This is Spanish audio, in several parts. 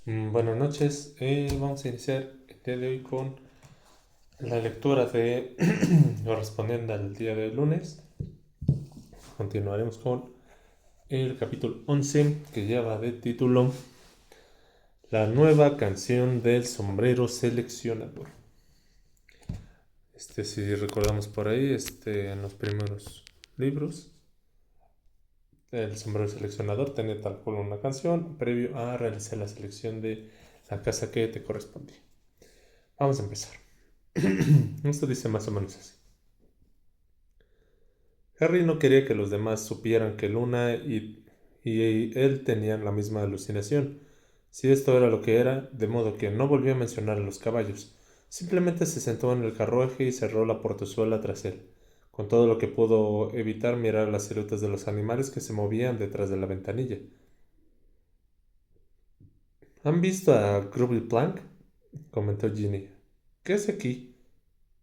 Buenas noches. Vamos a iniciar el día de hoy con la lectura de correspondiente al día de lunes. Continuaremos con el capítulo 11 que lleva de título La nueva canción del sombrero seleccionador. Si recordamos por ahí, en los primeros libros, el sombrero seleccionador tenía tal cual una canción previo a realizar la selección de la casa que te correspondía. Vamos a empezar. Esto dice más o menos así. Harry no quería que los demás supieran que Luna y él tenían la misma alucinación, si esto era lo que era, de modo que no volvió a mencionar a los caballos. Simplemente se sentó en el carruaje y cerró la portezuela tras él, con todo lo que pudo evitar mirar las siluetas de los animales que se movían detrás de la ventanilla. ¿Han visto a Grubby Plank? Comentó Ginny. ¿Qué hace aquí?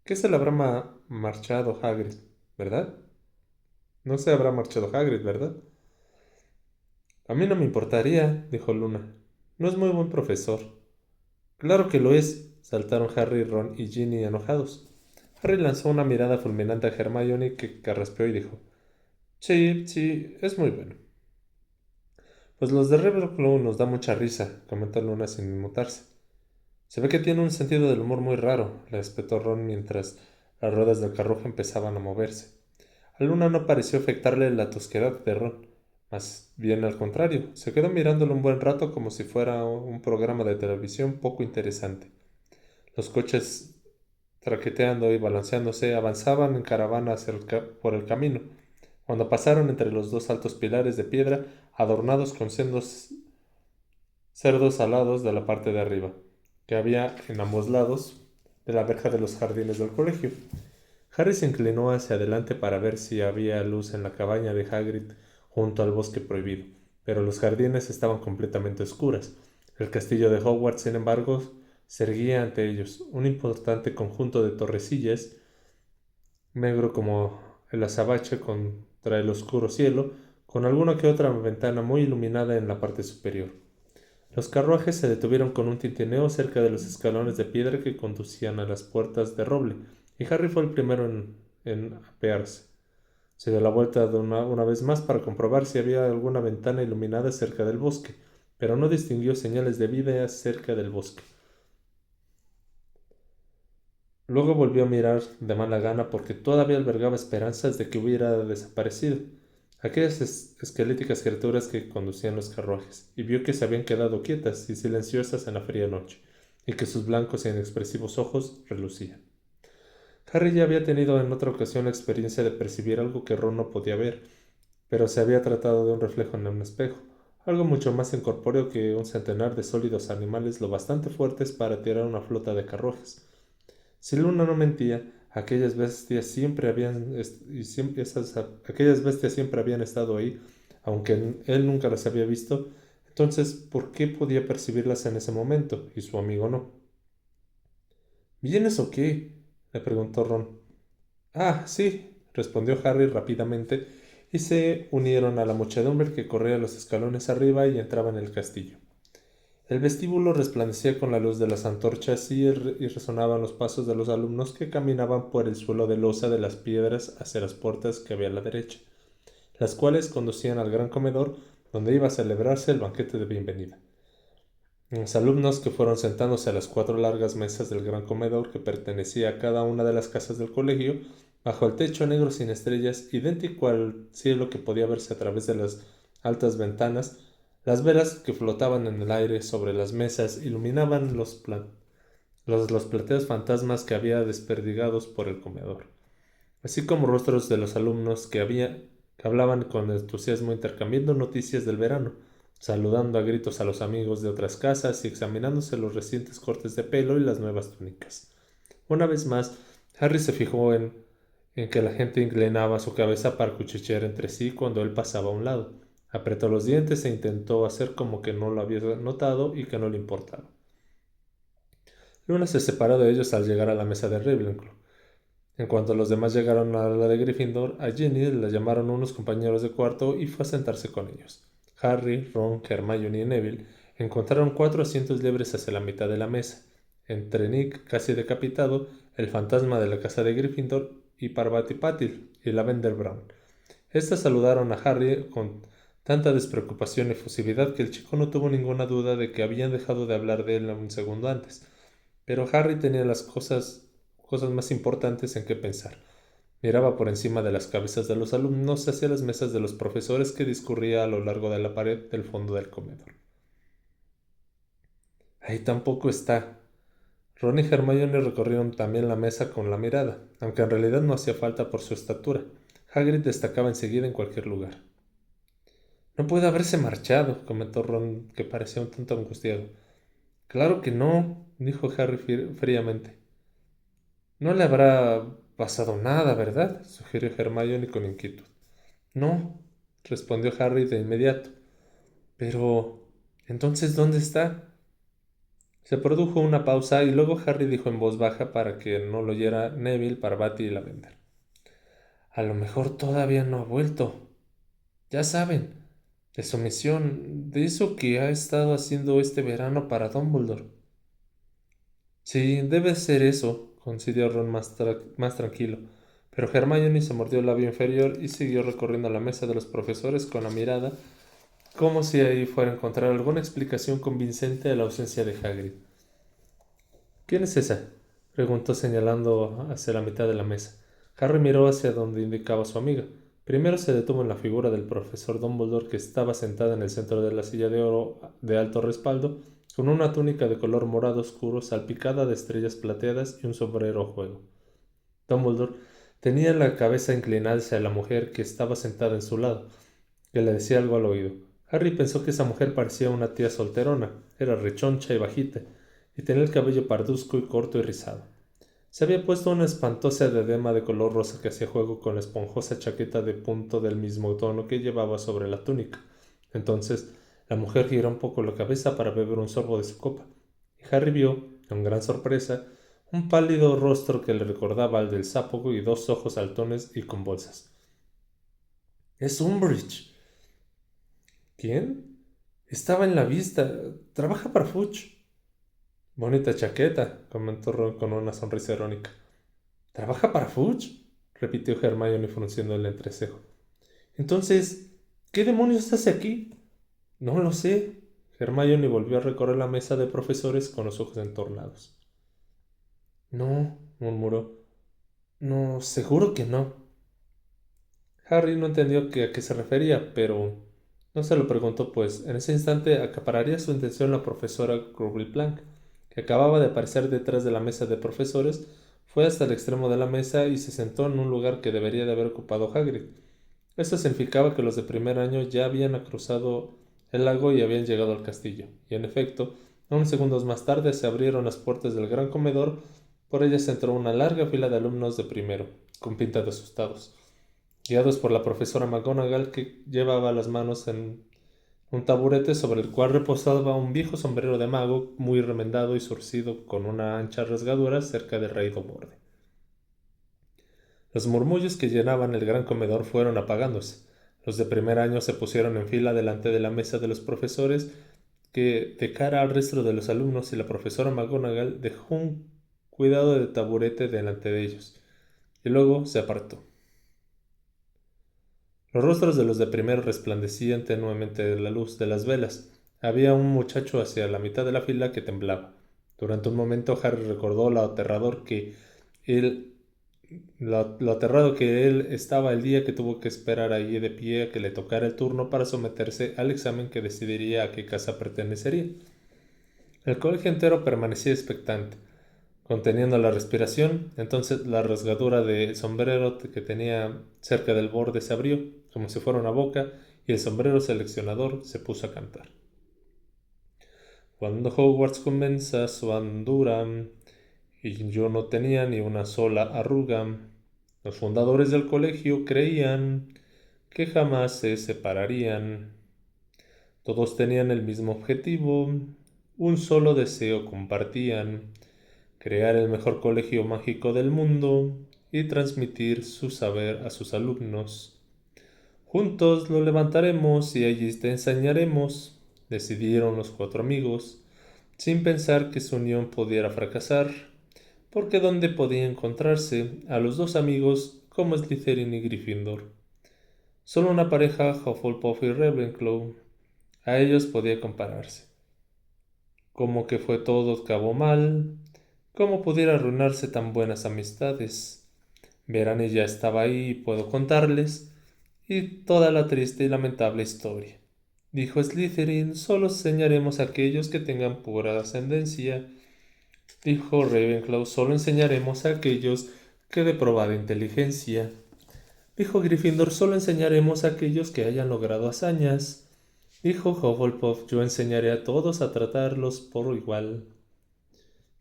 ¿Qué se le habrá marchado Hagrid, verdad? No se habrá marchado Hagrid, ¿verdad? A mí no me importaría, dijo Luna. No es muy buen profesor. Claro que lo es, saltaron Harry, Ron y Ginny enojados. Harry lanzó una mirada fulminante a Hermione que carraspeó y dijo: Sí, sí, es muy bueno. Pues los de Ravenclaw nos da mucha risa, comentó Luna sin inmutarse. Se ve que tiene un sentido del humor muy raro, le espetó Ron mientras las ruedas del carruaje empezaban a moverse. A Luna no pareció afectarle la tosquedad de Ron, más bien al contrario, se quedó mirándolo un buen rato como si fuera un programa de televisión poco interesante. Los coches, traqueteando y balanceándose, avanzaban en caravana por el camino, cuando pasaron entre los dos altos pilares de piedra adornados con sendos cerdos alados de la parte de arriba, que había en ambos lados de la verja de los jardines del colegio. Harry se inclinó hacia adelante para ver si había luz en la cabaña de Hagrid junto al bosque prohibido, pero los jardines estaban completamente oscuras. El castillo de Hogwarts, sin embargo, se erguía ante ellos, un importante conjunto de torrecillas, negro como el azabache contra el oscuro cielo, con alguna que otra ventana muy iluminada en la parte superior. Los carruajes se detuvieron con un tintineo cerca de los escalones de piedra que conducían a las puertas de roble, y Harry fue el primero en apearse. Se dio la vuelta de una vez más para comprobar si había alguna ventana iluminada cerca del bosque, pero no distinguió señales de vida cerca del bosque. Luego volvió a mirar de mala gana porque todavía albergaba esperanzas de que hubiera desaparecido aquellas esqueléticas criaturas que conducían los carruajes, y vio que se habían quedado quietas y silenciosas en la fría noche, y que sus blancos e inexpresivos ojos relucían. Harry ya había tenido en otra ocasión la experiencia de percibir algo que Ron no podía ver, pero se había tratado de un reflejo en un espejo, algo mucho más incorpóreo que un centenar de sólidos animales lo bastante fuertes para tirar una flota de carruajes. Si Luna no mentía, aquellas bestias siempre habían estado ahí, aunque él nunca las había visto. Entonces, ¿por qué podía percibirlas en ese momento y su amigo no? ¿Vienes o qué? Le preguntó Ron. Ah, sí, respondió Harry rápidamente, y se unieron a la muchedumbre que corría los escalones arriba y entraba en el castillo. El vestíbulo resplandecía con la luz de las antorchas y resonaban los pasos de los alumnos que caminaban por el suelo de losa de las piedras hacia las puertas que había a la derecha, las cuales conducían al gran comedor donde iba a celebrarse el banquete de bienvenida. Los alumnos que fueron sentándose a las 4 largas mesas del gran comedor que pertenecía a cada una de las casas del colegio, bajo el techo negro sin estrellas, idéntico al cielo que podía verse a través de las altas ventanas, las velas que flotaban en el aire sobre las mesas iluminaban los plateados fantasmas que había desperdigados por el comedor, así como rostros de los alumnos que hablaban con entusiasmo intercambiando noticias del verano, saludando a gritos a los amigos de otras casas y examinándose los recientes cortes de pelo y las nuevas túnicas. Una vez más, Harry se fijó en que la gente inclinaba su cabeza para cuchichear entre sí cuando él pasaba a un lado. Apretó los dientes e intentó hacer como que no lo había notado y que no le importaba. Luna se separó de ellos al llegar a la mesa de Ravenclaw. En cuanto los demás llegaron a la de Gryffindor, a Ginny le llamaron unos compañeros de cuarto y fue a sentarse con ellos. Harry, Ron, Hermione y Neville encontraron 4 asientos libres hacia la mitad de la mesa, entre Nick, casi decapitado, el fantasma de la casa de Gryffindor, y Parvati Patil y Lavender Brown. Estas saludaron a Harry con tanta despreocupación y efusividad que el chico no tuvo ninguna duda de que habían dejado de hablar de él un segundo antes. Pero Harry tenía las cosas más importantes en que pensar. Miraba por encima de las cabezas de los alumnos hacia las mesas de los profesores que discurría a lo largo de la pared del fondo del comedor. Ahí tampoco está. Ron y Hermione recorrieron también la mesa con la mirada, aunque en realidad no hacía falta por su estatura. Hagrid destacaba enseguida en cualquier lugar. No puede haberse marchado, comentó Ron, que parecía un tanto angustiado. Claro que no, dijo Harry fríamente. No le habrá pasado nada, ¿verdad? Sugirió Hermione con inquietud. No, respondió Harry de inmediato. Pero, entonces, ¿dónde está? Se produjo una pausa y luego Harry dijo en voz baja para que no lo oyera Neville, Parvati y Lavender. A lo mejor todavía no ha vuelto. Ya saben, de su misión, de eso que ha estado haciendo este verano para Dumbledore. Sí, debe ser eso, coincidió Ron más tranquilo, pero Hermione se mordió el labio inferior y siguió recorriendo la mesa de los profesores con la mirada, como si ahí fuera a encontrar alguna explicación convincente de la ausencia de Hagrid. ¿Quién es esa? Preguntó señalando hacia la mitad de la mesa. Harry miró hacia donde indicaba su amiga. Primero se detuvo en la figura del profesor Dumbledore que estaba sentada en el centro de la silla de oro de alto respaldo, con una túnica de color morado oscuro salpicada de estrellas plateadas y un sombrero a juego. Dumbledore tenía la cabeza inclinada hacia la mujer que estaba sentada en su lado, que le decía algo al oído. Harry pensó que esa mujer parecía una tía solterona, era rechoncha y bajita, y tenía el cabello parduzco y corto y rizado. Se había puesto una espantosa diadema de color rosa que hacía juego con la esponjosa chaqueta de punto del mismo tono que llevaba sobre la túnica. Entonces, la mujer giró un poco la cabeza para beber un sorbo de su copa, y Harry vio, con gran sorpresa, un pálido rostro que le recordaba al del sapo y dos ojos saltones y con bolsas. ¡Es Umbridge! ¿Quién? Estaba en la vista. Trabaja para Fudge. Bonita chaqueta, comentó Ron con una sonrisa irónica. ¿Trabaja para Fudge? Repitió Hermione frunciendo el entrecejo. Entonces, ¿qué demonios hace aquí? No lo sé. Hermione volvió a recorrer la mesa de profesores con los ojos entornados. No, murmuró. No, seguro que no. Harry no entendió a qué se refería, pero no se lo preguntó, pues en ese instante acapararía su atención la profesora Plank, que acababa de aparecer detrás de la mesa de profesores, fue hasta el extremo de la mesa y se sentó en un lugar que debería de haber ocupado Hagrid. Esto significaba que los de primer año ya habían cruzado el lago y habían llegado al castillo, y en efecto, unos segundos más tarde se abrieron las puertas del gran comedor, por ellas entró una larga fila de alumnos de primero, con pinta de asustados, guiados por la profesora McGonagall que llevaba las manos en un taburete sobre el cual reposaba un viejo sombrero de mago muy remendado y zurcido con una ancha rasgadura cerca del raído borde. Los murmullos que llenaban el gran comedor fueron apagándose. Los de primer año se pusieron en fila delante de la mesa de los profesores que, de cara al resto de los alumnos y la profesora McGonagall, dejó un cuidado de taburete delante de ellos, y luego se apartó. Los rostros de los de primero resplandecían tenuemente de la luz de las velas. Había un muchacho hacia la mitad de la fila que temblaba. Durante un momento Harry recordó él, lo aterrado que él estaba el día que tuvo que esperar allí de pie a que le tocara el turno para someterse al examen que decidiría a qué casa pertenecería. El colegio entero permanecía expectante, conteniendo la respiración. Entonces la rasgadura del sombrero que tenía cerca del borde se abrió, como si fuera una boca, y el sombrero seleccionador se puso a cantar. Cuando Hogwarts comienza su andura, y yo no tenía ni una sola arruga, los fundadores del colegio creían que jamás se separarían. Todos tenían el mismo objetivo, un solo deseo compartían: crear el mejor colegio mágico del mundo y transmitir su saber a sus alumnos. Juntos lo levantaremos y allí te enseñaremos. decidieron los cuatro amigos, sin pensar que su unión pudiera fracasar, porque ¿dónde podía encontrarse a los dos amigos como Slytherin y Gryffindor? Solo una pareja, Hufflepuff y Ravenclaw, a ellos podía compararse. Como que fue todo acabó mal, cómo pudiera arruinarse tan buenas amistades. Verán, ya estaba ahí, puedo contarles, y toda la triste y lamentable historia. Dijo Slytherin, solo enseñaremos a aquellos que tengan pura ascendencia. Dijo Ravenclaw, solo enseñaremos a aquellos que de probada inteligencia. Dijo Gryffindor, solo enseñaremos a aquellos que hayan logrado hazañas. Dijo Hufflepuff, yo enseñaré a todos a tratarlos por igual.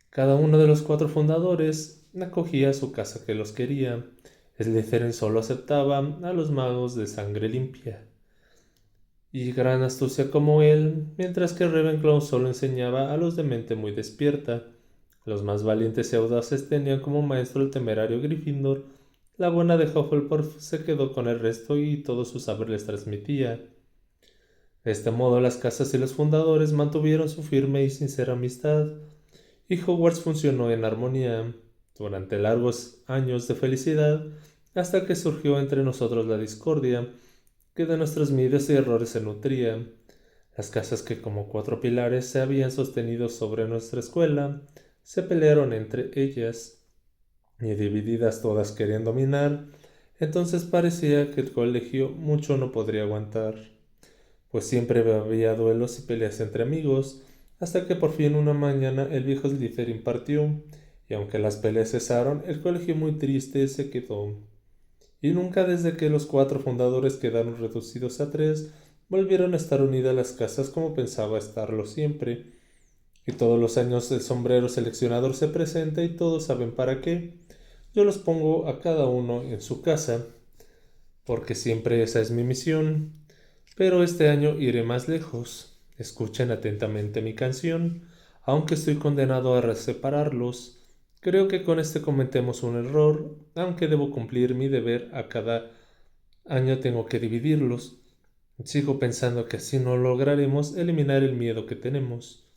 Cada uno de los cuatro fundadores acogía a su casa que los quería. Slytherin solo aceptaba a los magos de sangre limpia y gran astucia como él, mientras que Ravenclaw solo enseñaba a los de mente muy despierta. Los más valientes y audaces tenían como maestro el temerario Gryffindor. La buena de Hufflepuff se quedó con el resto y todo su saber les transmitía. De este modo, las casas y los fundadores mantuvieron su firme y sincera amistad, y Hogwarts funcionó en armonía durante largos años de felicidad, hasta que surgió entre nosotros la discordia, que de nuestros miedos y errores se nutría. Las casas que como cuatro pilares se habían sostenido sobre nuestra escuela, se pelearon entre ellas, y divididas todas querían dominar. Entonces parecía que el colegio mucho no podría aguantar, pues siempre había duelos y peleas entre amigos, hasta que por fin una mañana el viejo Slytherin partió, y aunque las peleas cesaron, el colegio muy triste se quedó. Y nunca desde que los cuatro fundadores quedaron reducidos a tres, volvieron a estar unidas las casas como pensaba estarlo siempre. Y todos los años el sombrero seleccionador se presenta y todos saben para qué. Yo los pongo a cada uno en su casa, porque siempre esa es mi misión. Pero este año iré más lejos. Escuchen atentamente mi canción, aunque estoy condenado a separarlos. Creo que con este cometemos un error, aunque debo cumplir mi deber a cada año tengo que dividirlos. Sigo pensando que así no lograremos eliminar el miedo que tenemos.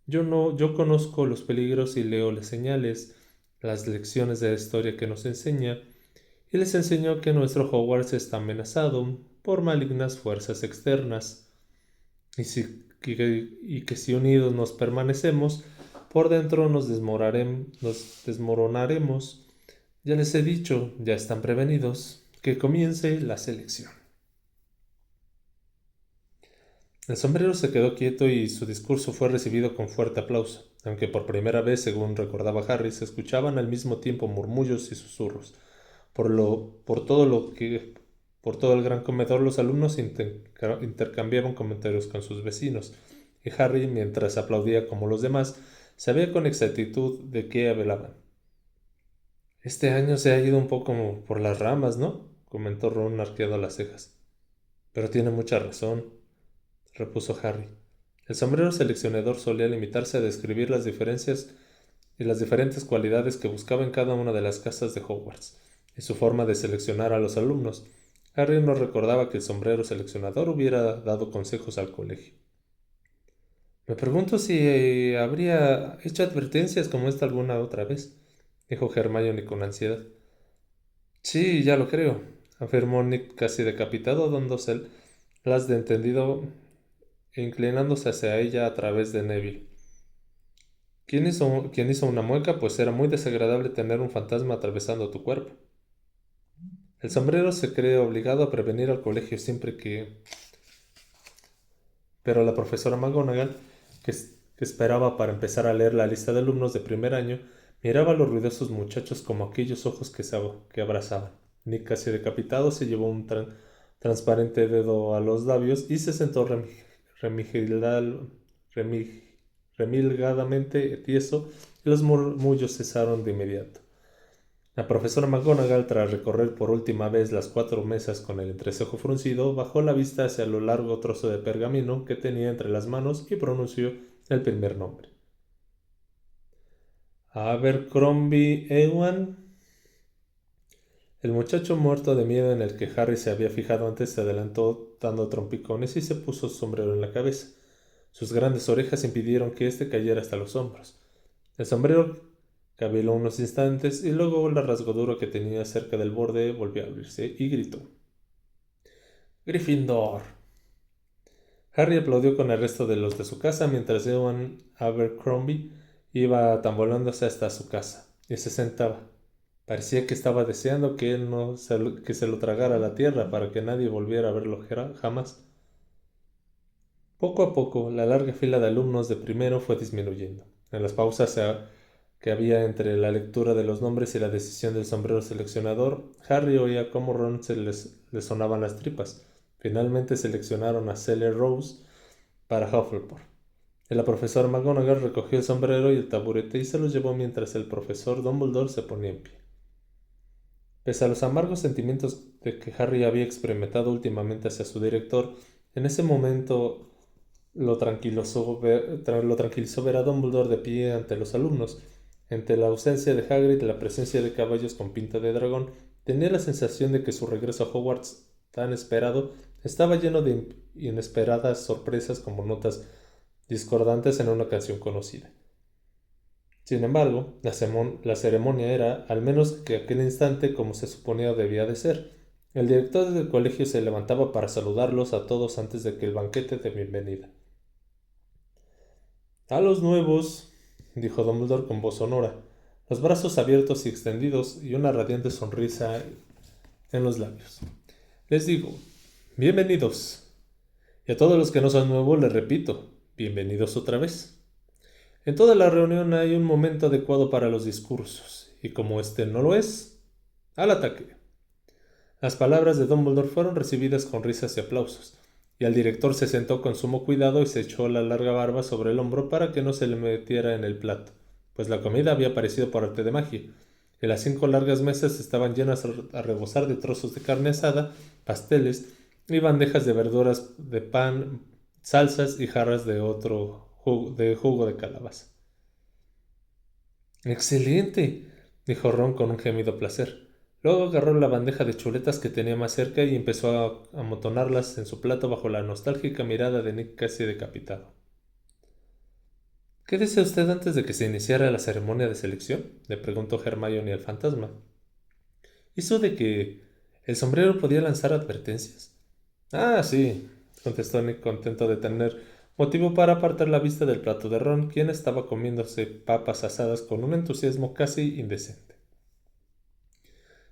Yo conozco los peligros y leo las señales, las lecciones de la historia que nos enseña, y les enseñó que nuestro Hogwarts está amenazado por malignas fuerzas externas, y que si unidos nos permanecemos, por dentro nos desmoronaremos. Ya les he dicho, ya están prevenidos, que comience la selección. El sombrero se quedó quieto y su discurso fue recibido con fuerte aplauso, aunque por primera vez, según recordaba Harry, se escuchaban al mismo tiempo murmullos y susurros. Por todo el gran comedor los alumnos intercambiaban comentarios con sus vecinos, y Harry, mientras aplaudía como los demás, sabía con exactitud de qué hablaban. Este año se ha ido un poco por las ramas, ¿no? Comentó Ron arqueando las cejas. Pero tiene mucha razón, repuso Harry. El sombrero seleccionador solía limitarse a describir las diferencias y las diferentes cualidades que buscaba en cada una de las casas de Hogwarts, y su forma de seleccionar a los alumnos. Harry no recordaba que el sombrero seleccionador hubiera dado consejos al colegio. Me pregunto si habría hecho advertencias como esta alguna otra vez, dijo Hermione con ansiedad. Sí, ya lo creo, afirmó Nick casi decapitado, dándose las de entendido e inclinándose hacia ella a través de Neville. Quien hizo una mueca, pues era muy desagradable tener un fantasma atravesando tu cuerpo. El sombrero se cree obligado a prevenir al colegio siempre que... Pero la profesora McGonagall, que esperaba para empezar a leer la lista de alumnos de primer año, miraba a los ruidosos muchachos como aquellos ojos que abrazaban. Nick, casi decapitado, se llevó un transparente dedo a los labios y se sentó remigilal- remi- remilgadamente tieso, y los murmullos cesaron de inmediato. La profesora McGonagall, tras recorrer por última vez las cuatro mesas con el entrecejo fruncido, bajó la vista hacia lo largo trozo de pergamino que tenía entre las manos y pronunció el primer nombre. Abercrombie Ewan. El muchacho muerto de miedo en el que Harry se había fijado antes se adelantó dando trompicones y se puso su sombrero en la cabeza. Sus grandes orejas impidieron que éste cayera hasta los hombros. El sombrero caviló unos instantes y luego la rasgadura que tenía cerca del borde volvió a abrirse y gritó: «Gryffindor». Harry aplaudió con el resto de los de su casa mientras Ewan Abercrombie iba tambolándose hasta su casa y se sentaba. Parecía que estaba deseando que él no que se lo tragara la tierra para que nadie volviera a verlo jamás. Poco a poco, la larga fila de alumnos de primero fue disminuyendo. En las pausas que había entre la lectura de los nombres y la decisión del sombrero seleccionador, Harry oía cómo Ron le sonaban las tripas. Finalmente seleccionaron a Celia Rose para Hufflepuff. La profesora McGonagall recogió el sombrero y el taburete y se los llevó mientras el profesor Dumbledore se ponía en pie. Pese a los amargos sentimientos de que Harry había experimentado últimamente hacia su director, en ese momento lo tranquilizó ver a Dumbledore de pie ante los alumnos. Ante la ausencia de Hagrid y la presencia de caballos con pinta de dragón, tenía la sensación de que su regreso a Hogwarts, tan esperado, estaba lleno de inesperadas sorpresas como notas discordantes en una canción conocida. Sin embargo, la ceremonia era, al menos que aquel instante, como se suponía debía de ser. El director del colegio se levantaba para saludarlos a todos antes de que el banquete de bienvenida. «A los nuevos», dijo Dumbledore con voz sonora, los brazos abiertos y extendidos y una radiante sonrisa en los labios. «Les digo, bienvenidos. Y a todos los que no son nuevos les repito, bienvenidos otra vez. En toda la reunión hay un momento adecuado para los discursos, y como este no lo es, al ataque». Las palabras de Dumbledore fueron recibidas con risas y aplausos, y el director se sentó con sumo cuidado y se echó la larga barba sobre el hombro para que no se le metiera en el plato, pues la comida había aparecido por arte de magia, y las 5 largas mesas estaban llenas a rebosar de trozos de carne asada, pasteles y bandejas de verduras, de pan, salsas y jarras de jugo de calabaza. «¡Excelente!», dijo Ron con un gemido de placer. Luego agarró la bandeja de chuletas que tenía más cerca y empezó a amontonarlas en su plato bajo la nostálgica mirada de Nick casi decapitado. «¿Qué desea usted antes de que se iniciara la ceremonia de selección?», le preguntó Hermione al fantasma. «¿Hizo de que el sombrero podía lanzar advertencias?». «Ah, sí», contestó Nick, contento de tener motivo para apartar la vista del plato de Ron, quien estaba comiéndose papas asadas con un entusiasmo casi indecente.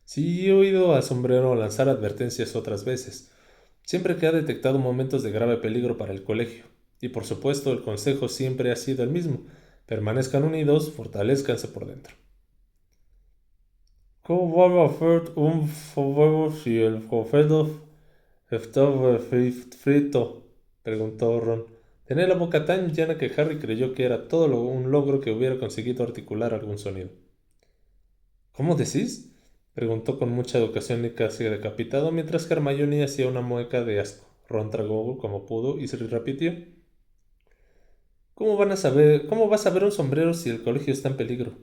«Sí, he oído al sombrero lanzar advertencias otras veces, siempre que ha detectado momentos de grave peligro para el colegio. Y por supuesto, el consejo siempre ha sido el mismo: permanezcan unidos, fortalézcanse por dentro». «¿Cómo van a hacer un sombrero si el profesor estaba frito?», preguntó Ron. Tenía la boca tan llena que Harry creyó que era todo un logro que hubiera conseguido articular algún sonido. «¿Cómo decís?», preguntó con mucha educación y casi decapitado, mientras que Hermione hacía una mueca de asco. Ron tragó como pudo y se repitió: «¿Cómo vas a ver un sombrero si el colegio está en peligro?».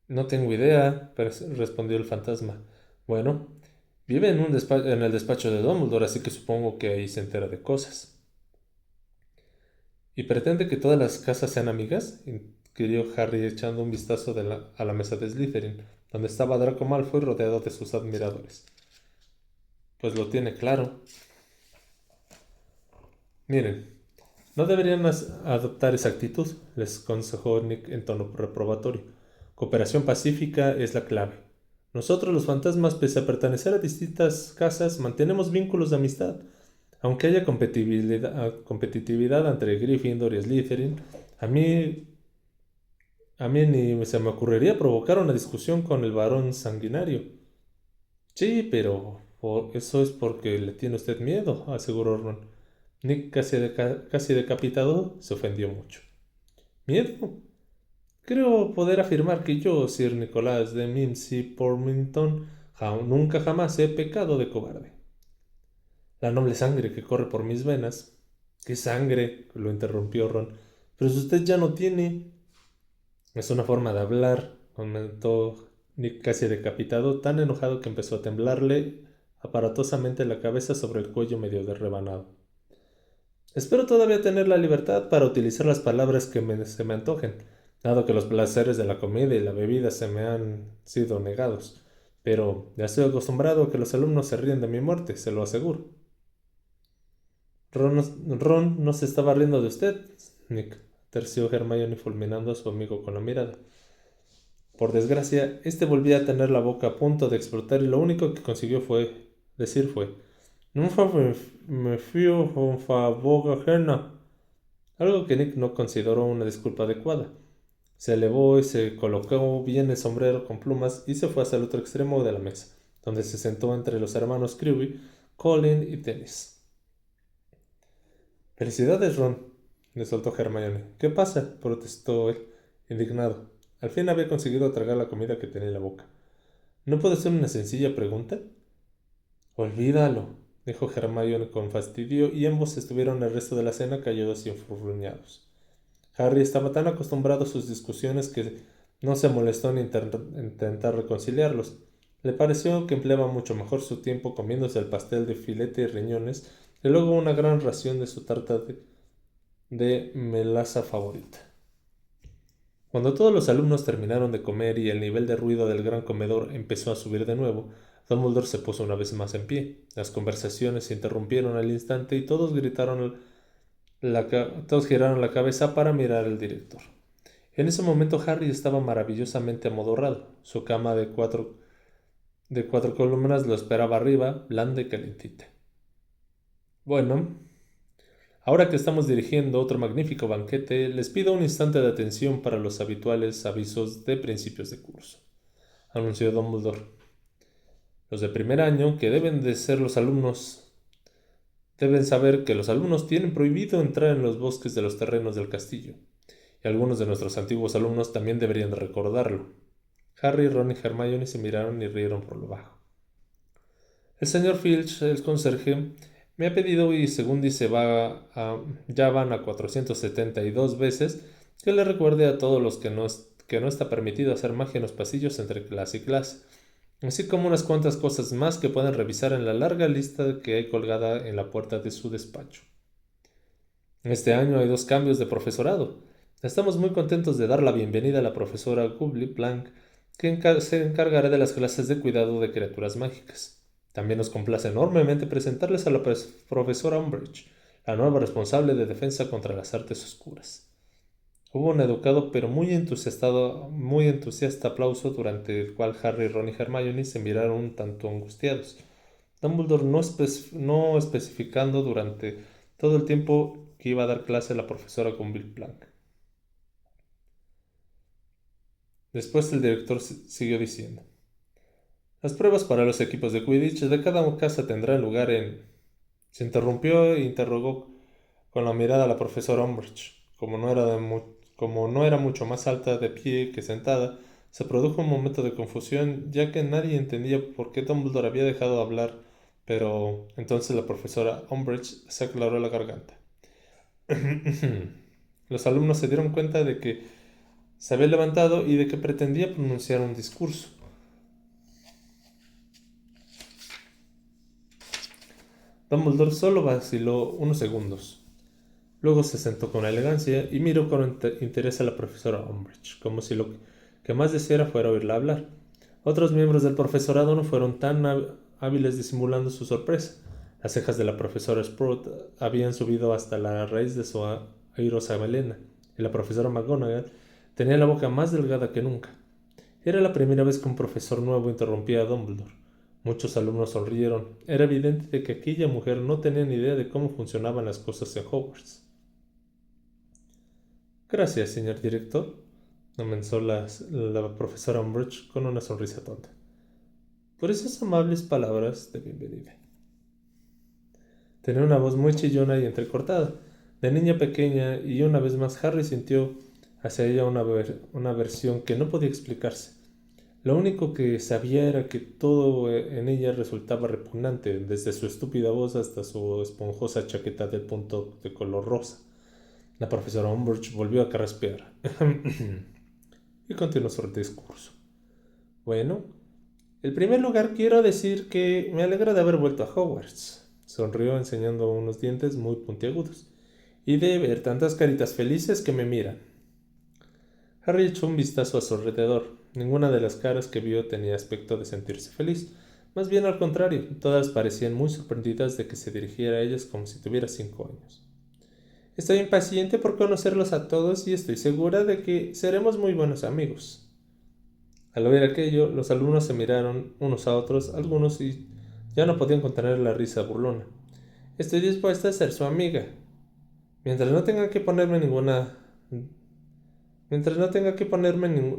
«No tengo idea», respondió el fantasma. «Bueno, vive en el despacho de Dumbledore, así que supongo que ahí se entera de cosas». «¿Y pretende que todas las casas sean amigas?», inquirió Harry echando un vistazo a la mesa de Slytherin, donde estaba Draco Malfoy rodeado de sus admiradores. «Pues lo tiene claro». «Miren, no deberían adoptar esa actitud», les aconsejó Nick en tono reprobatorio. «Cooperación pacífica es la clave. Nosotros los fantasmas, pese a pertenecer a distintas casas, mantenemos vínculos de amistad. Aunque haya competitividad entre Gryffindor y Slytherin, a mí ni se me ocurriría provocar una discusión con el varón sanguinario». «Sí, pero eso es porque le tiene usted miedo», aseguró Ron. Nick, casi decapitado, se ofendió mucho. «¿Miedo? Creo poder afirmar que yo, Sir Nicolás de Mimsy Pormington, nunca jamás he pecado de cobarde. La noble sangre que corre por mis venas». «¿Qué sangre?», lo interrumpió Ron. «Pero si usted ya no tiene...». «Es una forma de hablar», comentó Nick casi decapitado, tan enojado que empezó a temblarle aparatosamente la cabeza sobre el cuello medio rebanado. Espero todavía tener la libertad para utilizar las palabras que se me antojen, dado que los placeres de la comida y la bebida se me han sido negados. Pero ya estoy acostumbrado a que los alumnos se ríen de mi muerte, se lo aseguro. Ron no se estaba riendo de usted, Nick, terció Hermione fulminando a su amigo con la mirada. Por desgracia, este volvía a tener la boca a punto de explotar y lo único que consiguió decir fue, nunca me fío con boca ajena. Algo que Nick no consideró una disculpa adecuada. Se elevó y se colocó bien el sombrero con plumas y se fue hasta el otro extremo de la mesa, donde se sentó entre los hermanos Creevy, Colin y Dennis. Felicidades, Ron, le soltó Hermione. ¿Qué pasa? Protestó él, indignado. Al fin había conseguido tragar la comida que tenía en la boca. ¿No puede ser una sencilla pregunta? Olvídalo, dijo Hermione con fastidio, y ambos estuvieron el resto de la cena callados y enfurruñados. Harry estaba tan acostumbrado a sus discusiones que no se molestó en intentar reconciliarlos. Le pareció que empleaba mucho mejor su tiempo comiéndose el pastel de filete y riñones y luego una gran ración de su tarta de melaza favorita. Cuando todos los alumnos terminaron de comer y el nivel de ruido del gran comedor empezó a subir de nuevo, Dumbledore se puso una vez más en pie. Las conversaciones se interrumpieron al instante y todos giraron la cabeza para mirar al director. En ese momento Harry estaba maravillosamente amodorrado. Su cama de cuatro columnas lo esperaba arriba, blanda y calentita. Bueno, ahora que estamos dirigiendo otro magnífico banquete, les pido un instante de atención para los habituales avisos de principios de curso, anunció Dumbledore. Los de primer año, que deben de ser los alumnos, deben saber que los alumnos tienen prohibido entrar en los bosques de los terrenos del castillo, y algunos de nuestros antiguos alumnos también deberían de recordarlo. Harry, Ron y Hermione se miraron y rieron por lo bajo. El señor Filch, el conserje, me ha pedido y según dice ya van a 472 veces que le recuerde a todos los que no está permitido hacer magia en los pasillos entre clase y clase, así como unas cuantas cosas más que pueden revisar en la larga lista que hay colgada en la puerta de su despacho. Este año hay 2 cambios de profesorado. Estamos muy contentos de dar la bienvenida a la profesora Gubly Blank, que se encargará de las clases de cuidado de criaturas mágicas. También nos complace enormemente presentarles a la profesora Umbridge, la nueva responsable de defensa contra las artes oscuras. Hubo un educado pero muy entusiasta aplauso durante el cual Harry, Ron y Hermione se miraron un tanto angustiados. Dumbledore no especificando durante todo el tiempo que iba a dar clase la profesora con Bill Plank. Después el director siguió diciendo: las pruebas para los equipos de Quidditch de cada casa tendrán lugar en... Se interrumpió e interrogó con la mirada a la profesora Umbridge. Como no era mucho más alta de pie que sentada, se produjo un momento de confusión, ya que nadie entendía por qué Dumbledore había dejado de hablar, pero entonces la profesora Umbridge se aclaró la garganta. Los alumnos se dieron cuenta de que se había levantado y de que pretendía pronunciar un discurso. Dumbledore solo vaciló unos segundos. Luego se sentó con elegancia y miró con interés a la profesora Umbridge, como si lo que más deseara fuera oírla hablar. Otros miembros del profesorado no fueron tan hábiles disimulando su sorpresa. Las cejas de la profesora Sprout habían subido hasta la raíz de su airosa melena, y la profesora McGonagall tenía la boca más delgada que nunca. Era la primera vez que un profesor nuevo interrumpía a Dumbledore. Muchos alumnos sonrieron. Era evidente que aquella mujer no tenía ni idea de cómo funcionaban las cosas en Hogwarts. Gracias, señor director, comenzó la profesora Umbridge con una sonrisa tonta, por esas amables palabras de bienvenida. Tenía una voz muy chillona y entrecortada, de niña pequeña, y una vez más Harry sintió hacia ella una aversión que no podía explicarse. Lo único que sabía era que todo en ella resultaba repugnante, desde su estúpida voz hasta su esponjosa chaqueta de punto de color rosa. La profesora Umbridge volvió a carraspear y continuó su discurso. Bueno, en primer lugar quiero decir que me alegra de haber vuelto a Hogwarts. Sonrió enseñando unos dientes muy puntiagudos. y de ver tantas caritas felices que me miran. Harry echó un vistazo a su alrededor. Ninguna de las caras que vio tenía aspecto de sentirse feliz. Más bien al contrario, todas parecían muy sorprendidas de que se dirigiera a ellas como si tuviera 5 años. Estoy impaciente por conocerlos a todos y estoy segura de que seremos muy buenos amigos. Al oír aquello, los alumnos se miraron unos a otros, algunos y ya no podían contener la risa burlona. Estoy dispuesta a ser su amiga. Mientras no tenga que ponerme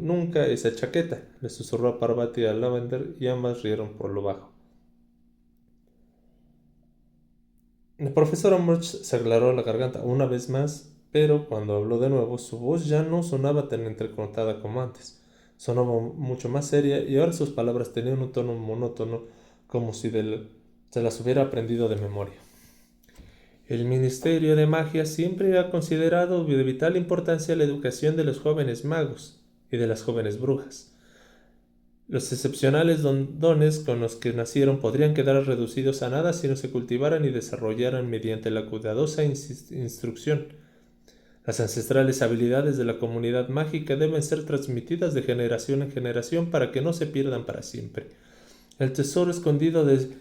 nunca esa chaqueta, le susurró a Parvati y a Lavender y ambas rieron por lo bajo. El profesor Umbridge se aclaró la garganta una vez más, pero cuando habló de nuevo su voz ya no sonaba tan entrecortada como antes. Sonaba mucho más seria y ahora sus palabras tenían un tono monótono como si se las hubiera aprendido de memoria. El Ministerio de Magia siempre ha considerado de vital importancia la educación de los jóvenes magos y de las jóvenes brujas. Los excepcionales dones con los que nacieron podrían quedar reducidos a nada si no se cultivaran y desarrollaran mediante la cuidadosa instrucción. Las ancestrales habilidades de la comunidad mágica deben ser transmitidas de generación en generación para que no se pierdan para siempre. El tesoro escondido del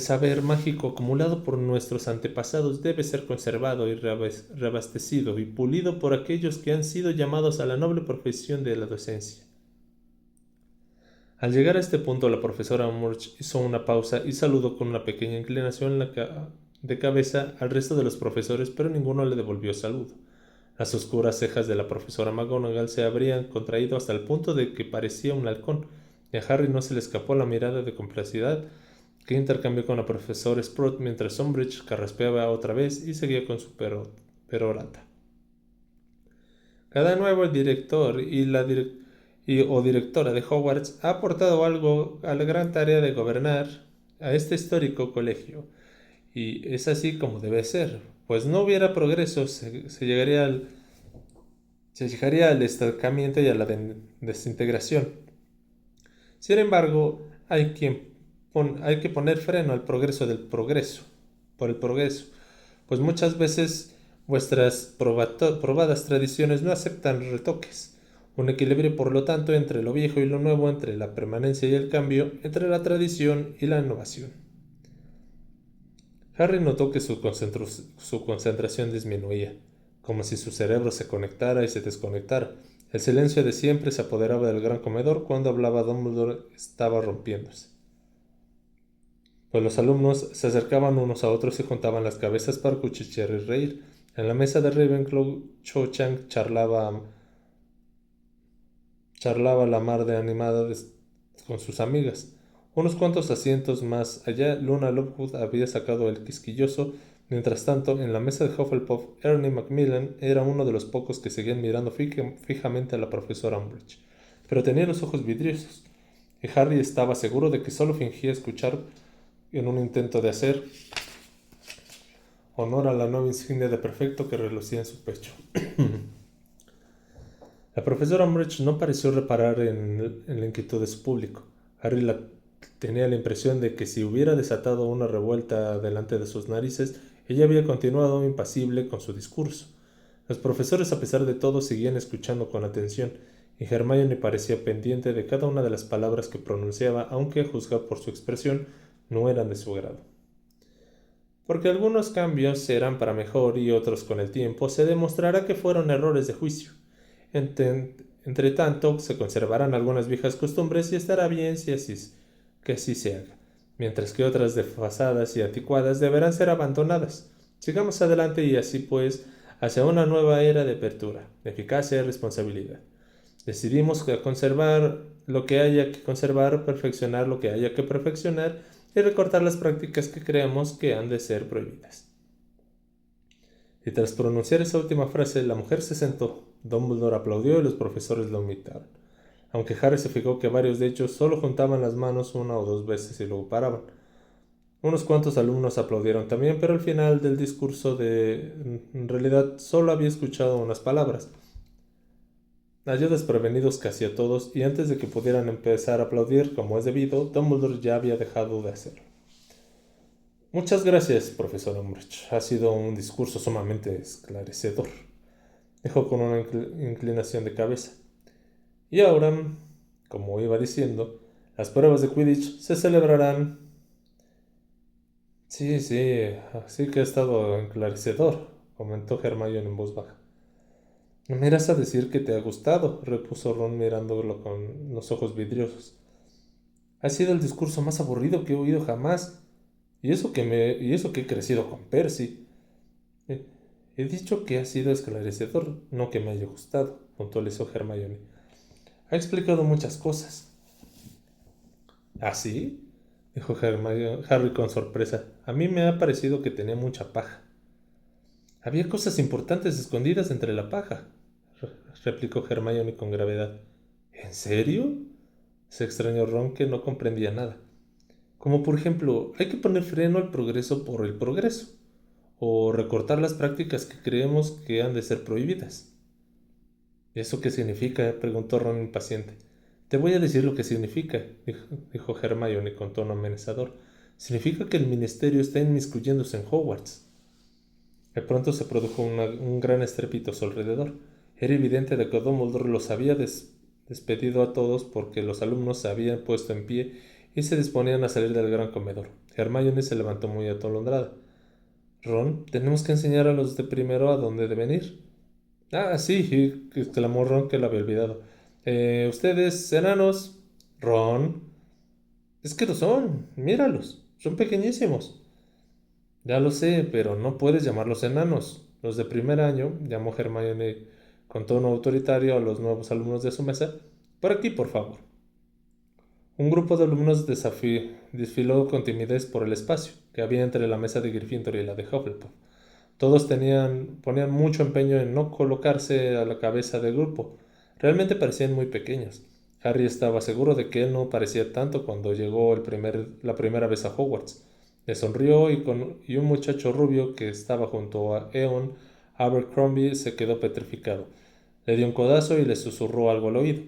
saber mágico acumulado por nuestros antepasados debe ser conservado y reabastecido y pulido por aquellos que han sido llamados a la noble profesión de la docencia. Al llegar a este punto, la profesora Umbridge hizo una pausa y saludó con una pequeña inclinación de cabeza al resto de los profesores, pero ninguno le devolvió saludo. Las oscuras cejas de la profesora McGonagall se habrían contraído hasta el punto de que parecía un halcón, y a Harry no se le escapó la mirada de complicidad que intercambió con la profesora Sprout mientras Umbridge carraspeaba otra vez y seguía con su perorata. Cada nuevo director o directora de Hogwarts ha aportado algo a la gran tarea de gobernar a este histórico colegio, y es así como debe ser, pues no hubiera progreso, se llegaría al estancamiento y a la desintegración. Sin embargo, hay que poner freno al progreso por el progreso, pues muchas veces vuestras probadas tradiciones no aceptan retoques. Un equilibrio, por lo tanto, entre lo viejo y lo nuevo, entre la permanencia y el cambio, entre la tradición y la innovación. Harry notó que su concentración disminuía, como si su cerebro se conectara y se desconectara. El silencio de siempre se apoderaba del gran comedor cuando hablaba Dumbledore estaba rompiéndose. Pues los alumnos se acercaban unos a otros y juntaban las cabezas para cuchichear y reír. En la mesa de Ravenclaw, Cho Chang charlaba la mar de animada con sus amigas. Unos cuantos asientos más allá, Luna Lovegood había sacado el quisquilloso. Mientras tanto, en la mesa de Hufflepuff, Ernie Macmillan era uno de los pocos que seguían mirando fijamente a la profesora Umbridge, pero tenía los ojos vidriosos, y Harry estaba seguro de que solo fingía escuchar en un intento de hacer honor a la nueva insignia de prefecto que relucía en su pecho. La profesora Umbridge no pareció reparar en la inquietud de su público. Harry tenía la impresión de que si hubiera desatado una revuelta delante de sus narices, ella había continuado impasible con su discurso. Los profesores, a pesar de todo, seguían escuchando con atención, y Hermione parecía pendiente de cada una de las palabras que pronunciaba, aunque, a juzgar por su expresión, no eran de su agrado. Porque algunos cambios serán para mejor y otros con el tiempo se demostrará que fueron errores de juicio. Entre tanto, se conservarán algunas viejas costumbres y estará bien que así se haga, mientras que otras desfasadas y anticuadas deberán ser abandonadas. Sigamos adelante y así pues, hacia una nueva era de apertura, de eficacia y responsabilidad. Decidimos conservar lo que haya que conservar, perfeccionar lo que haya que perfeccionar y recortar las prácticas que creemos que han de ser prohibidas. Y tras pronunciar esa última frase, la mujer se sentó. Dumbledore aplaudió y los profesores lo imitaron, aunque Harry se fijó que varios de ellos solo juntaban las manos una o dos veces y luego paraban. Unos cuantos alumnos aplaudieron también, pero al final del discurso en realidad solo había escuchado unas palabras. Halló desprevenidos casi a todos, y antes de que pudieran empezar a aplaudir como es debido, Dumbledore ya había dejado de hacerlo. Muchas gracias, profesor Umbridge. Ha sido un discurso sumamente esclarecedor, dijo con una inclinación de cabeza. Y ahora, como iba diciendo, las pruebas de Quidditch se celebrarán. Sí, sí, así que ha estado enclarecedor, comentó Hermione en voz baja. No me irás a decir que te ha gustado, repuso Ron mirándolo con los ojos vidriosos. Ha sido el discurso más aburrido que he oído jamás. Y eso que he crecido con Percy. He, he dicho que ha sido esclarecedor, no que me haya gustado, puntualizó Hermione. Ha explicado muchas cosas. ¿Ah, sí? Dijo Harry con sorpresa. A mí me ha parecido que tenía mucha paja. Había cosas importantes escondidas entre la paja, replicó Hermione con gravedad. ¿En serio? Se extrañó Ron, que no comprendía nada. Como por ejemplo, hay que poner freno al progreso por el progreso, o recortar las prácticas que creemos que han de ser prohibidas. ¿Y eso qué significa? Preguntó Ron impaciente. Te voy a decir lo que significa, dijo Hermione con tono amenazador. Significa que el ministerio está inmiscuyéndose en Hogwarts. De pronto se produjo un gran estrépito a su alrededor. Era evidente de que Dumbledore los había despedido a todos porque los alumnos se habían puesto en pie y se disponían a salir del gran comedor. Hermione se levantó muy atolondrada. Ron, tenemos que enseñar a los de primero a dónde deben ir. Ah, sí, exclamó Ron, que lo había olvidado. Ustedes, enanos. Ron. Es que lo son, míralos, son pequeñísimos. Ya lo sé, pero no puedes llamarlos enanos. Los de primer año, llamó Hermione con tono autoritario a los nuevos alumnos de su mesa. Por aquí, por favor. Un grupo de alumnos desfiló con timidez por el espacio que había entre la mesa de Gryffindor y la de Hufflepuff. Todos ponían mucho empeño en no colocarse a la cabeza del grupo. Realmente parecían muy pequeños. Harry estaba seguro de que él no parecía tanto cuando llegó la primera vez a Hogwarts. Le sonrió y un muchacho rubio que estaba junto a Eon Abercrombie se quedó petrificado. Le dio un codazo y le susurró algo al oído.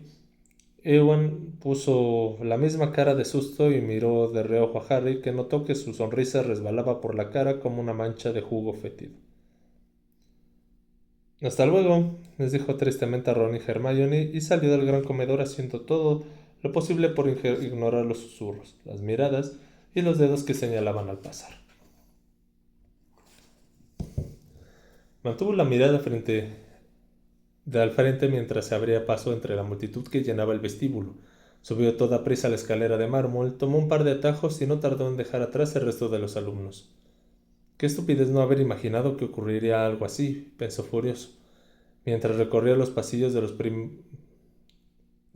Ewan puso la misma cara de susto y miró de reojo a Harry, que notó que su sonrisa resbalaba por la cara como una mancha de jugo fétido. Hasta luego, les dijo tristemente a Ron y Hermione y salió del gran comedor haciendo todo lo posible por ignorar los susurros, las miradas y los dedos que señalaban al pasar. Mantuvo la mirada al frente mientras se abría paso entre la multitud que llenaba el vestíbulo. Subió a toda prisa la escalera de mármol, tomó un par de atajos y no tardó en dejar atrás el resto de los alumnos. Qué estupidez no haber imaginado que ocurriría algo así, pensó furioso, mientras recorría los pasillos de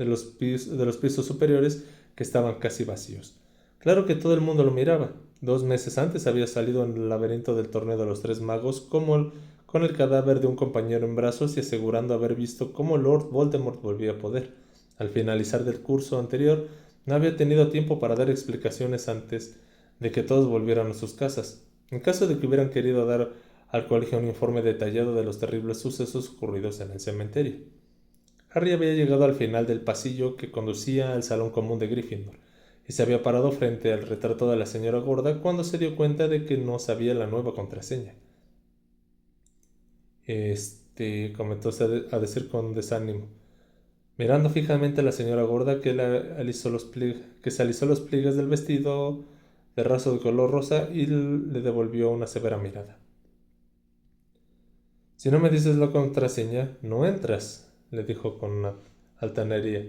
los pisos superiores que estaban casi vacíos. Claro que todo el mundo lo miraba. 2 meses antes había salido en el laberinto del torneo de los tres magos con el cadáver de un compañero en brazos y asegurando haber visto cómo Lord Voldemort volvía a poder. Al finalizar del curso anterior, no había tenido tiempo para dar explicaciones antes de que todos volvieran a sus casas. En caso de que hubieran querido dar al colegio un informe detallado de los terribles sucesos ocurridos en el cementerio. Harry había llegado al final del pasillo que conducía al salón común de Gryffindor y se había parado frente al retrato de la señora gorda cuando se dio cuenta de que no sabía la nueva contraseña. Comentó a decir con desánimo, mirando fijamente a la señora gorda que se alisó los pliegues del vestido de raso de color rosa y le devolvió una severa mirada. Si no me dices la contraseña, no entras, le dijo con una altanería.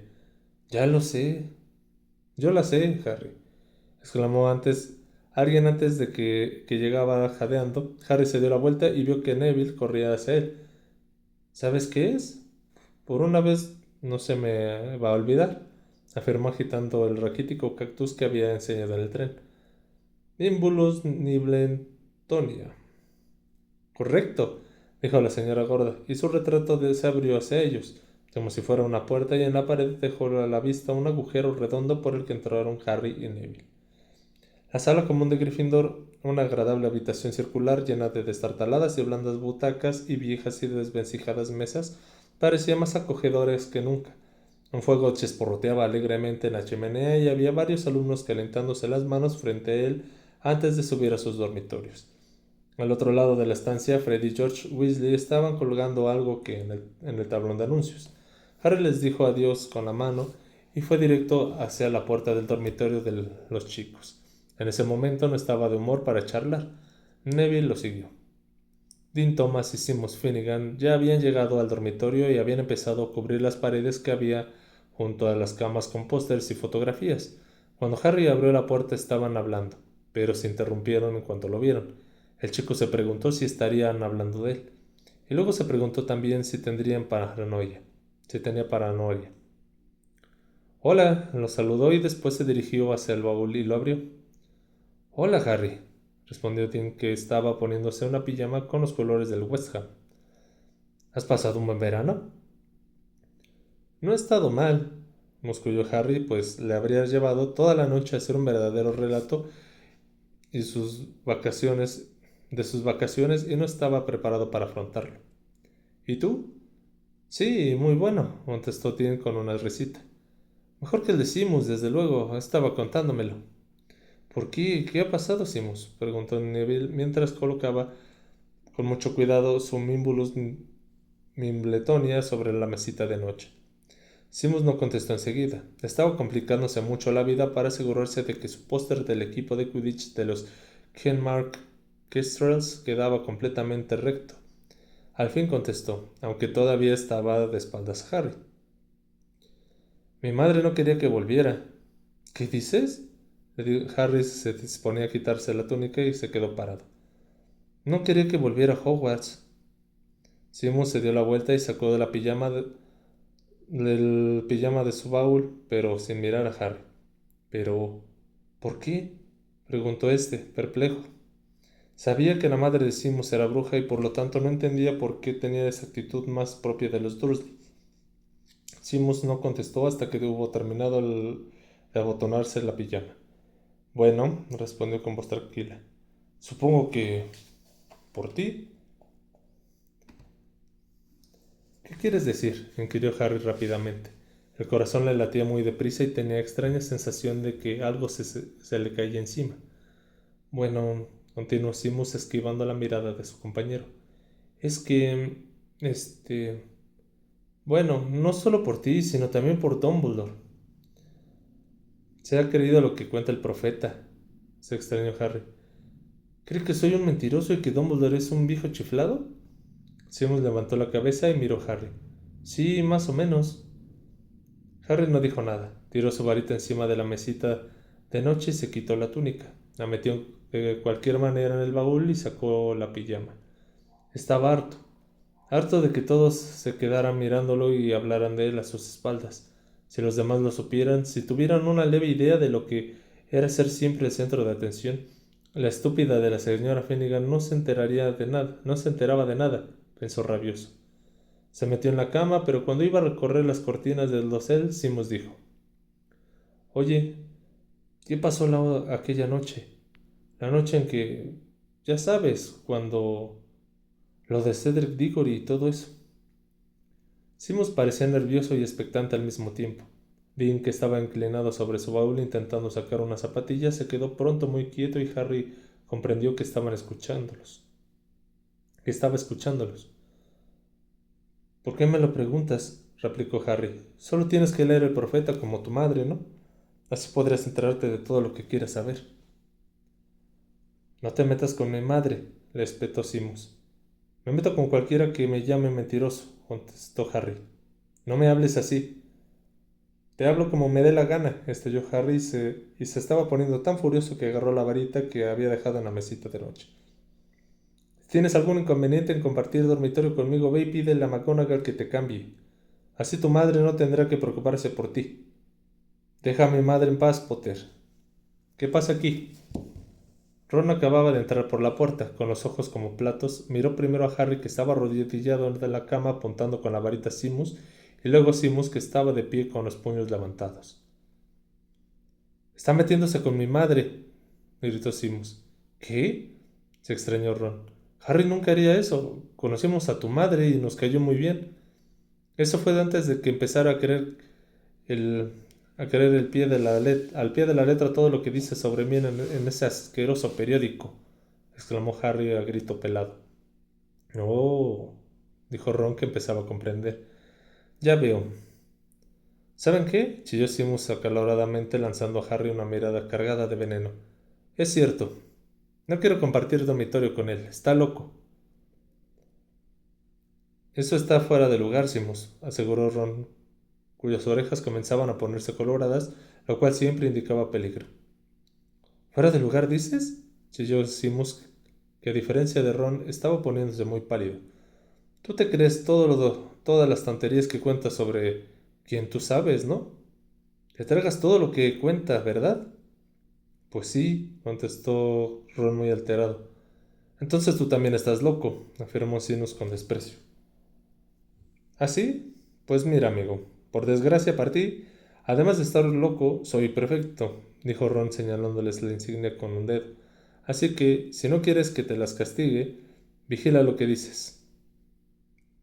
Ya lo sé. Yo la sé, Harry, exclamó alguien antes de que llegaba jadeando. Harry se dio la vuelta y vio que Neville corría hacia él. ¿Sabes qué es? Por una vez no se me va a olvidar, afirmó agitando el raquítico cactus que había enseñado en el tren. Nimbulus niblentonia. Correcto, dijo la señora gorda, y su retrato se abrió hacia ellos, como si fuera una puerta, y en la pared dejó a la vista un agujero redondo por el que entraron Harry y Neville. La sala común de Gryffindor, una agradable habitación circular llena de destartaladas y blandas butacas y viejas y desvencijadas mesas, parecía más acogedora que nunca. Un fuego chisporroteaba alegremente en la chimenea y había varios alumnos calentándose las manos frente a él antes de subir a sus dormitorios. Al otro lado de la estancia, Fred y George Weasley estaban colgando algo en el tablón de anuncios. Harry les dijo adiós con la mano y fue directo hacia la puerta del dormitorio de los chicos. En ese momento no estaba de humor para charlar. Neville lo siguió. Dean Thomas y Seamus Finnegan ya habían llegado al dormitorio y habían empezado a cubrir las paredes que había junto a las camas con pósters y fotografías. Cuando Harry abrió la puerta estaban hablando, pero se interrumpieron en cuanto lo vieron. El chico se preguntó si estarían hablando de él, y luego se preguntó también si tenía paranoia. Hola, lo saludó y después se dirigió hacia el baúl y lo abrió. Hola, Harry, respondió Dean, que estaba poniéndose una pijama con los colores del West Ham. ¿Has pasado un buen verano? No he estado mal, musculló Harry, pues le habría llevado toda la noche a hacer un verdadero relato y de sus vacaciones y no estaba preparado para afrontarlo. ¿Y tú? Sí, muy bueno, contestó Tim con una risita. Mejor que el de Simus, desde luego, estaba contándomelo. ¿Por qué? ¿Qué ha pasado, Simus? Preguntó Neville mientras colocaba con mucho cuidado su Mimbulus Mimbletonia sobre la mesita de noche. Simus no contestó enseguida. Estaba complicándose mucho la vida para asegurarse de que su póster del equipo de Quidditch de los Kenmark Kestrels quedaba completamente recto. Al fin contestó, aunque todavía estaba de espaldas a Harry. Mi madre no quería que volviera. ¿Qué dices? Harry se disponía a quitarse la túnica y se quedó parado. No quería que volviera a Hogwarts. Simus se dio la vuelta y sacó de del pijama de su baúl, pero sin mirar a Harry. Pero, ¿por qué? Preguntó este, perplejo. Sabía que la madre de Simus era bruja y por lo tanto no entendía por qué tenía esa actitud más propia de los Dursley. Simus no contestó hasta que hubo terminado de abotonarse la pijama. Bueno, respondió con voz tranquila. Supongo que... ¿por ti? ¿Qué quieres decir? Inquirió Harry rápidamente. El corazón le latía muy deprisa y tenía extraña sensación de que algo se le caía encima. Bueno, continuó Simus esquivando la mirada de su compañero. Es que... Bueno, no solo por ti, sino también por Dumbledore. ¿Se ha creído lo que cuenta el profeta? Se extrañó Harry. ¿Cree que soy un mentiroso y que Dumbledore es un viejo chiflado? Seamus levantó la cabeza y miró a Harry. Sí, más o menos. Harry no dijo nada. Tiró su varita encima de la mesita de noche y se quitó la túnica. La metió de cualquier manera en el baúl y sacó la pijama. Estaba harto de que todos se quedaran mirándolo y hablaran de él a sus espaldas. Si los demás lo supieran, si tuvieran una leve idea de lo que era ser siempre el centro de atención, la estúpida de la señora Finnegan no se enteraba de nada, pensó rabioso. Se metió en la cama, pero cuando iba a recorrer las cortinas del dosel, Simus dijo: Oye, ¿qué pasó aquella noche? La noche en que, ya sabes, cuando lo de Cedric Diggory y todo eso. Simus parecía nervioso y expectante al mismo tiempo. Dean, que estaba inclinado sobre su baúl intentando sacar una zapatilla, se quedó pronto muy quieto y Harry comprendió que estaba escuchándolos. ¿Por qué me lo preguntas? Replicó Harry. Solo tienes que leer el profeta como tu madre, ¿no? Así podrás enterarte de todo lo que quieras saber. No te metas con mi madre, le espetó Simus. Me meto con cualquiera que me llame mentiroso, contestó Harry. No me hables así. Te hablo como me dé la gana, estalló Harry y se estaba poniendo tan furioso que agarró la varita que había dejado en la mesita de noche. Si tienes algún inconveniente en compartir dormitorio conmigo, ve y pídele a McGonagall que te cambie. Así tu madre no tendrá que preocuparse por ti. Deja a mi madre en paz, Potter. ¿Qué pasa aquí? Ron acababa de entrar por la puerta, con los ojos como platos, miró primero a Harry que estaba arrodillado de la cama apuntando con la varita a Simus, y luego a Simus que estaba de pie con los puños levantados. «Está metiéndose con mi madre», gritó Simus. «¿Qué?», se extrañó Ron. «Harry nunca haría eso. Conocimos a tu madre y nos cayó muy bien. Eso fue antes de que empezara a querer el a creer al pie de la letra todo lo que dice sobre mí en ese asqueroso periódico, exclamó Harry a grito pelado. Oh, dijo Ron, que empezaba a comprender. Ya veo. ¿Saben qué? Chilló Simus acaloradamente, lanzando a Harry una mirada cargada de veneno. Es cierto. No quiero compartir dormitorio con él. Está loco. Eso está fuera de lugar, Simus, aseguró Ron, cuyas orejas comenzaban a ponerse coloradas, lo cual siempre indicaba peligro. ¿Fuera de lugar, dices? Chilló Simus, que a diferencia de Ron estaba poniéndose muy pálido. Tú te crees todas las tonterías que cuentas sobre quien tú sabes, ¿no? Te tragas todo lo que cuenta, ¿verdad? Pues sí, contestó Ron muy alterado. Entonces tú también estás loco, afirmó Sinus con desprecio. ¿Ah, sí? Pues mira, amigo, por desgracia para ti, además de estar loco, soy perfecto, dijo Ron señalándoles la insignia con un dedo. Así que, si no quieres que te las castigue, vigila lo que dices.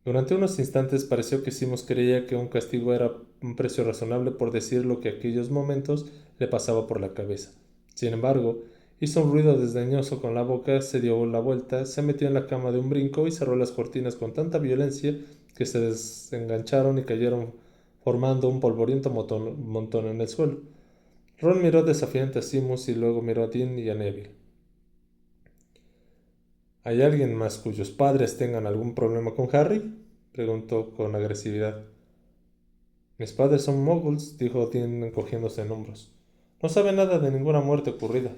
Durante unos instantes pareció que Simus creía que un castigo era un precio razonable por decir lo que aquellos momentos le pasaba por la cabeza. Sin embargo, hizo un ruido desdeñoso con la boca, se dio la vuelta, se metió en la cama de un brinco y cerró las cortinas con tanta violencia que se desengancharon y cayeron formando un polvoriento montón en el suelo. Ron miró desafiante a Simus y luego miró a Dean y a Neville. ¿Hay alguien más cuyos padres tengan algún problema con Harry?, preguntó con agresividad. Mis padres son muggles, dijo Dean encogiéndose en hombros. No sabe nada de ninguna muerte ocurrida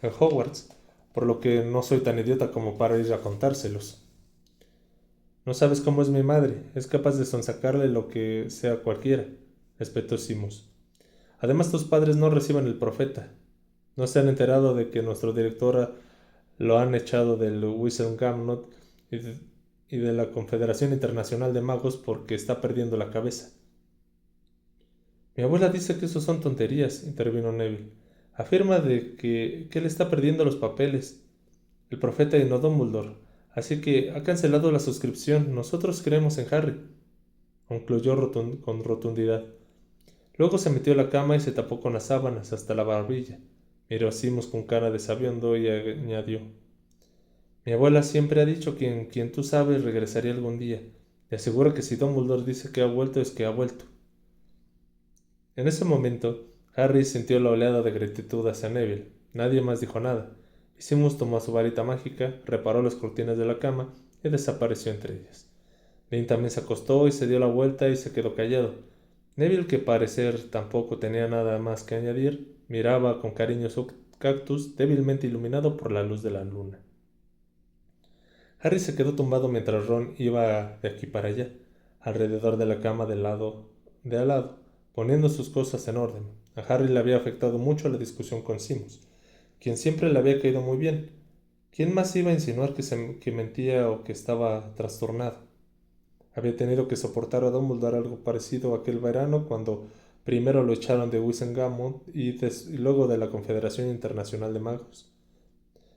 en Hogwarts, por lo que no soy tan idiota como para ir a contárselos. No sabes cómo es mi madre, es capaz de sonsacarle lo que sea a cualquiera, espetó Simus. Además, tus padres no reciben el profeta. No se han enterado de que nuestro director lo han echado del Wizengamot y de la Confederación Internacional de Magos porque está perdiendo la cabeza. Mi abuela dice que eso son tonterías, intervino Neville. Afirma de que él está perdiendo los papeles, el profeta y no Dumbledore, así que ha cancelado la suscripción. Nosotros creemos en Harry, concluyó con rotundidad. Luego se metió a la cama y se tapó con las sábanas hasta la barbilla. Miró a Simus con cara de sabiondo y añadió: Mi abuela siempre ha dicho que quien tú sabes regresaría algún día. Te aseguro que si Dumbledore dice que ha vuelto, es que ha vuelto. En ese momento, Harry sintió la oleada de gratitud hacia Neville. Nadie más dijo nada. Y Simus tomó su varita mágica, reparó las cortinas de la cama y desapareció entre ellas. Dean también se acostó y se dio la vuelta y se quedó callado. Neville, que parecer tampoco tenía nada más que añadir, miraba con cariño su cactus débilmente iluminado por la luz de la luna. Harry se quedó tumbado mientras Ron iba de aquí para allá, alrededor de la cama de al lado, poniendo sus cosas en orden. A Harry le había afectado mucho la discusión con Simus, quien siempre le había caído muy bien. ¿Quién más iba a insinuar que mentía o que estaba trastornado? Había tenido que soportar a Dumbledore algo parecido aquel verano cuando primero lo echaron de Wizengamot y luego de la Confederación Internacional de Magos.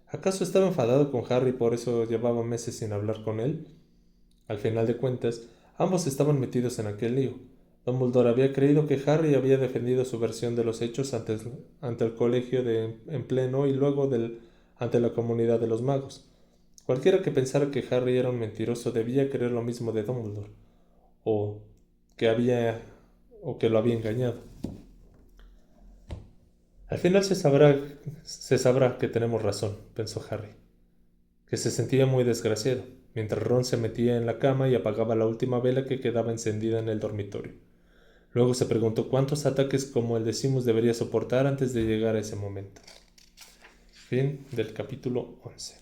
¿Acaso estaba enfadado con Harry y por eso llevaba meses sin hablar con él? Al final de cuentas, ambos estaban metidos en aquel lío. Dumbledore había creído que Harry había defendido su versión de los hechos ante el colegio en pleno y luego ante la comunidad de los magos. Cualquiera que pensara que Harry era un mentiroso debía creer lo mismo de Dumbledore, o que había o que lo había engañado. Al final se sabrá que tenemos razón, pensó Harry, que se sentía muy desgraciado, mientras Ron se metía en la cama y apagaba la última vela que quedaba encendida en el dormitorio. Luego se preguntó cuántos ataques como el de Simus debería soportar antes de llegar a ese momento. Fin del capítulo 11.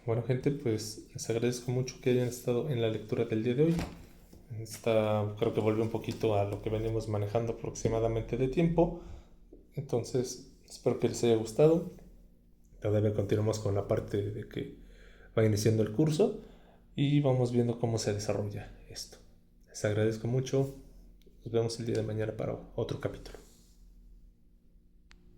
Bueno, gente, pues les agradezco mucho que hayan estado en la lectura del día de hoy. Creo que volvió un poquito a lo que venimos manejando aproximadamente de tiempo. Entonces, espero que les haya gustado. Todavía continuamos con la parte de que va iniciando el curso y vamos viendo cómo se desarrolla esto. Les agradezco mucho. Nos vemos el día de mañana para otro capítulo.